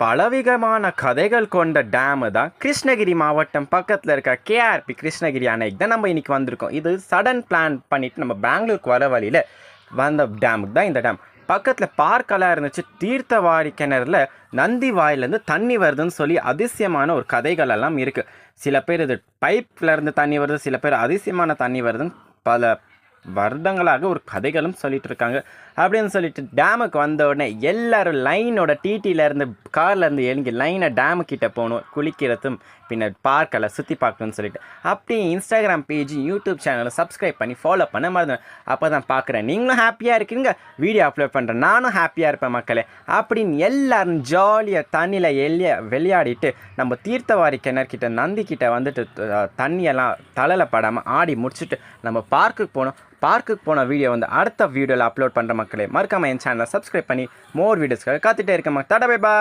பலவிதமான கதைகள் கொண்ட டேமு தான் கிருஷ்ணகிரி மாவட்டம் பக்கத்தில் இருக்க கேஆர்பி கிருஷ்ணகிரி அணைக்கு தான் நம்ம இன்றைக்கி வந்திருக்கோம். இது சடன் பிளான் பண்ணிவிட்டு நம்ம பெங்களூருக்கு வர வழியில் வந்த டேமுக்கு தான் இந்த டேம். பக்கத்தில் பார்க்கெல்லாம் இருந்துச்சு. தீர்த்தவாரி கிணறுல நந்தி வாயிலேருந்து தண்ணி வருதுன்னு சொல்லி அதிசயமான ஒரு கதைகள் எல்லாம் இருக்குது. சில பேர் இது பைப்லேருந்து தண்ணி வருது, சில பேர் அதிசயமான தண்ணி வருதுன்னு பல வருடங்களாக ஒரு கதைகளும் சொல்லிட்டு இருக்காங்க. அப்படின்னு சொல்லிட்டு டேமுக்கு வந்த உடனே எல்லாரும் லைனோட டிடியிலேருந்து கார்லேருந்து எழுங்கி லைனை டேமு கிட்டே போகணும், குளிக்கிறதும் பின்னர் பார்க்கெல்லாம் சுற்றி பார்க்கணும்னு சொல்லிட்டு அப்படி இன்ஸ்டாகிராம் பேஜ் யூடியூப் சேனலை சப்ஸ்கிரைப் பண்ணி ஃபாலோ பண்ண மாதிரி அப்போ தான் பார்க்குறேன் நீங்களும் ஹாப்பியாக இருக்கீங்க, வீடியோ அப்லோட் பண்ணுறேன், நானும் ஹாப்பியாக இருப்பேன் மக்களே அப்படின்னு எல்லாரும் ஜாலியாக தண்ணியில் விளையாடிட்டு நம்ம தீர்த்தவாரி கிணறுக்கிட்ட நந்திக்கிட்ட வந்துட்டு தண்ணியெல்லாம் தலையில் படாமல் ஆடி முடிச்சுட்டு நம்ம பார்க்குக்கு போனோம். பார்க்குக்கு போன வீடியோ வந்து அடுத்த வீடியோவில் அப்லோட் பண்ணுற மக்களே. மறக்காமல் என் சேனலை சப்ஸ்கிரைப் பண்ணி மோர் வீடியோஸ்க்காக காத்துட்டே இருக்கேன். Tata bye bye.